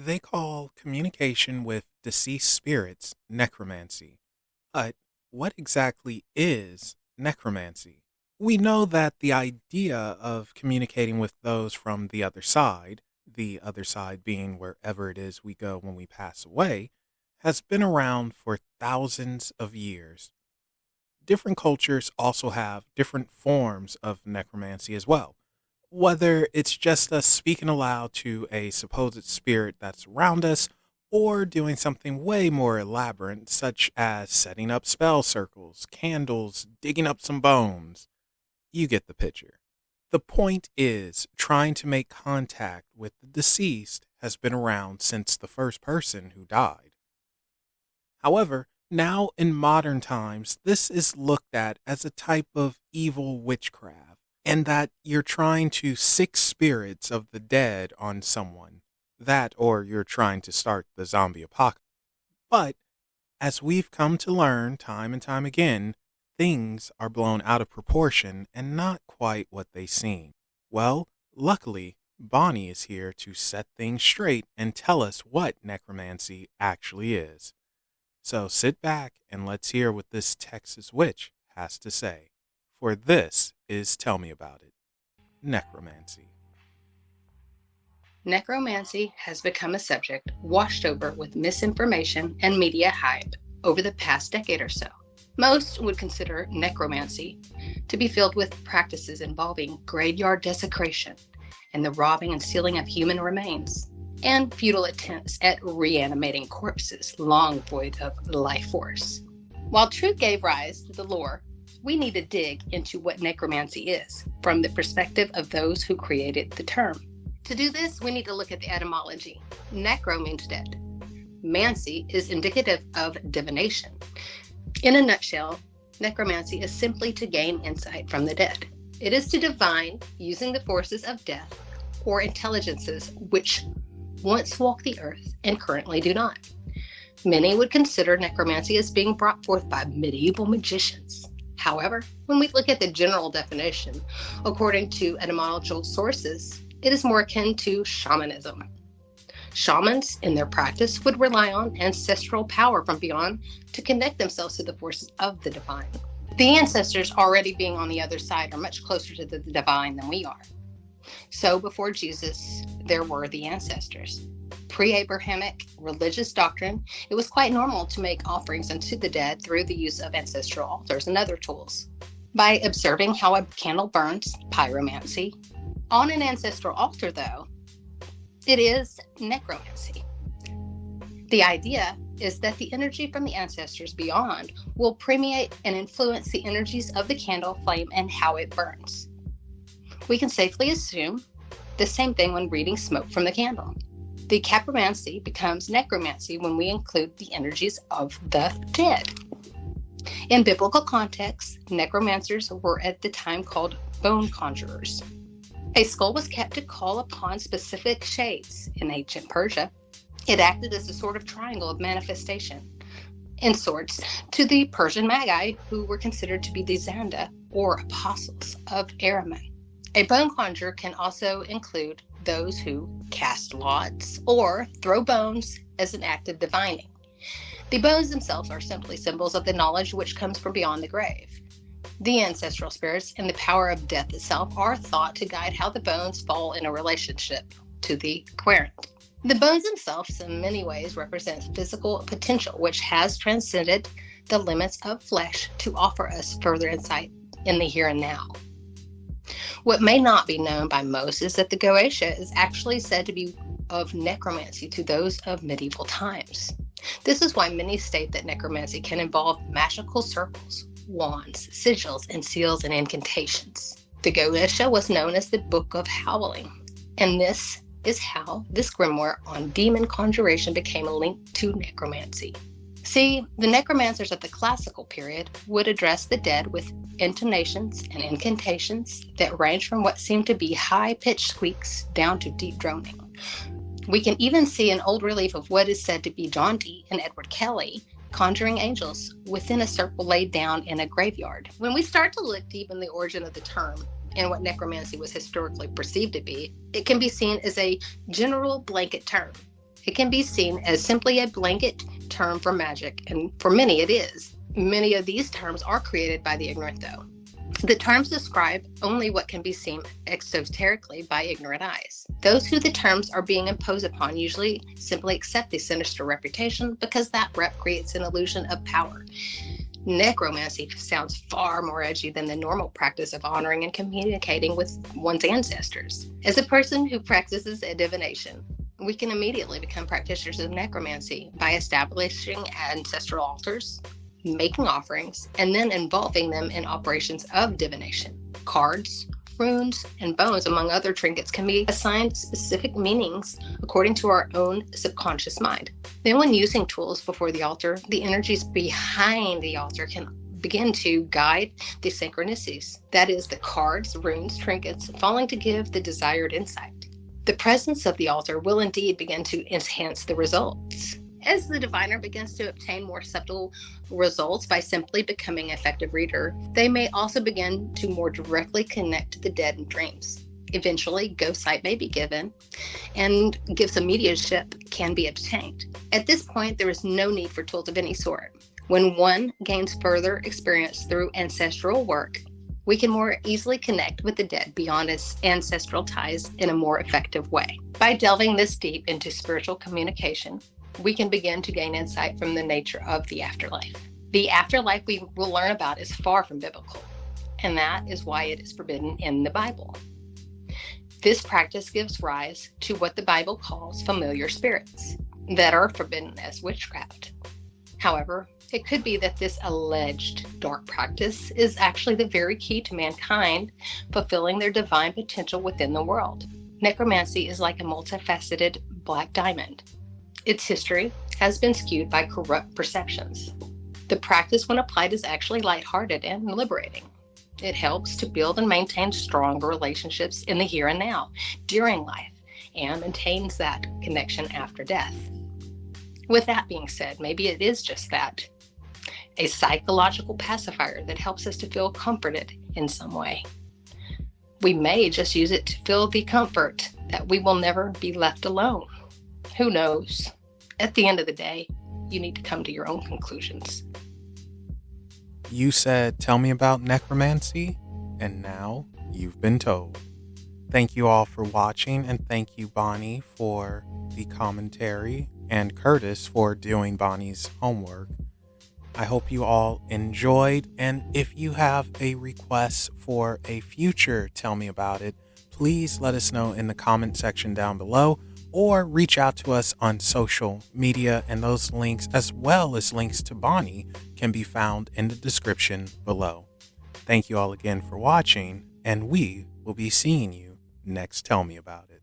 They call communication with deceased spirits necromancy. But what exactly is necromancy? We know that the idea of communicating with those from the other side being wherever it is we go when we pass away, has been around for thousands of years. Different cultures also have different forms of necromancy as well. Whether it's just us speaking aloud to a supposed spirit that's around us, or doing something way more elaborate, such as setting up spell circles, candles, digging up some bones. You get the picture. The point is, trying to make contact with the deceased has been around since the first person who died. However, now in modern times, this is looked at as a type of evil witchcraft, and that you're trying to sick spirits of the dead on someone. That, or you're trying to start the zombie apocalypse. But, as we've come to learn time and time again, things are blown out of proportion and not quite what they seem. Well, luckily, Bonnie is here to set things straight and tell us what necromancy actually is. So sit back and let's hear what this Texas witch has to say. For this is Tell Me About It. Necromancy. Necromancy has become a subject washed over with misinformation and media hype over the past decade or so. Most would consider necromancy to be filled with practices involving graveyard desecration and the robbing and stealing of human remains, and futile attempts at reanimating corpses long void of life force. While truth gave rise to the lore, we need to dig into what necromancy is from the perspective of those who created the term. To do this, we need to look at the etymology. Necro means dead. Mancy is indicative of divination. In a nutshell, necromancy is simply to gain insight from the dead. It is to divine using the forces of death or intelligences which once walked the earth and currently do not. Many would consider necromancy as being brought forth by medieval magicians. However, when we look at the general definition, according to etymological sources, it is more akin to shamanism. Shamans, in their practice, would rely on ancestral power from beyond to connect themselves to the forces of the divine. The ancestors already being on the other side are much closer to the divine than we are. So before Jesus, there were the ancestors. Pre-Abrahamic religious doctrine, it was quite normal to make offerings unto the dead through the use of ancestral altars and other tools. By observing how a candle burns, pyromancy, on an ancestral altar, though, it is necromancy. The idea is that the energy from the ancestors beyond will permeate and influence the energies of the candle flame and how it burns. We can safely assume the same thing when reading smoke from the candle. The capromancy becomes necromancy when we include the energies of the dead. In biblical context, necromancers were at the time called bone conjurers. A skull was kept to call upon specific shades. In ancient Persia, it acted as a sort of triangle of manifestation, in sorts, to the Persian magi, who were considered to be the Zanda, or apostles of Ahriman. A bone conjurer can also include those who cast lots or throw bones as an act of divining. The bones themselves are simply symbols of the knowledge which comes from beyond the grave. The ancestral spirits and the power of death itself are thought to guide how the bones fall in a relationship to the querent. The bones themselves in many ways represent physical potential which has transcended the limits of flesh to offer us further insight in the here and now. What may not be known by most is that the Goetia is actually said to be of necromancy to those of medieval times. This is why many state that necromancy can involve magical circles, wands, sigils, and seals and incantations. The Goetia was known as the Book of Howling, and this is how this grimoire on demon conjuration became linked to necromancy. See, the necromancers of the classical period would address the dead with intonations and incantations that range from what seemed to be high-pitched squeaks down to deep droning. We can even see an old relief of what is said to be John Dee and Edward Kelly conjuring angels within a circle laid down in a graveyard. When we start to look deep in the origin of the term and what necromancy was historically perceived to be, it can be seen as a general blanket term. It can be seen as simply a blanket term for magic, and for many it is. Many of these terms are created by the ignorant, though. The terms describe only what can be seen exoterically by ignorant eyes. Those who the terms are being imposed upon usually simply accept the sinister reputation because that rep creates an illusion of power. Necromancy sounds far more edgy than the normal practice of honoring and communicating with one's ancestors. As a person who practices a divination, we can immediately become practitioners of necromancy by establishing ancestral altars, making offerings, and then involving them in operations of divination. Cards, runes, and bones, among other trinkets, can be assigned specific meanings according to our own subconscious mind. Then when using tools before the altar, the energies behind the altar can begin to guide the synchronicities. That is, the cards, runes, trinkets falling to give the desired insight. The presence of the altar will indeed begin to enhance the results. As the diviner begins to obtain more subtle results by simply becoming an effective reader, they may also begin to more directly connect to the dead in dreams. Eventually, ghost sight may be given, and gifts of mediumship can be obtained. At this point, there is no need for tools of any sort. When one gains further experience through ancestral work, we can more easily connect with the dead beyond its ancestral ties in a more effective way. By delving this deep into spiritual communication, we can begin to gain insight from the nature of the afterlife. The afterlife we will learn about is far from biblical, and that is why it is forbidden in the Bible. This practice gives rise to what the Bible calls familiar spirits that are forbidden as witchcraft. However, it could be that this alleged dark practice is actually the very key to mankind fulfilling their divine potential within the world. Necromancy is like a multifaceted black diamond. Its history has been skewed by corrupt perceptions. The practice, when applied, is actually lighthearted and liberating. It helps to build and maintain stronger relationships in the here and now, during life, and maintains that connection after death. With that being said, maybe it is just that, a psychological pacifier that helps us to feel comforted in some way. We may just use it to feel the comfort that we will never be left alone. Who knows? At the end of the day, you need to come to your own conclusions. You said, tell me about necromancy, and now you've been told. Thank you all for watching, and thank you, Bonnie, for the commentary, and Curtis for doing Bonnie's homework. I hope you all enjoyed, and if you have a request for a future Tell Me About It, please let us know in the comment section down below, or reach out to us on social media, and those links, as well as links to Bonnie, can be found in the description below. Thank you all again for watching, and we will be seeing you next Tell Me About It.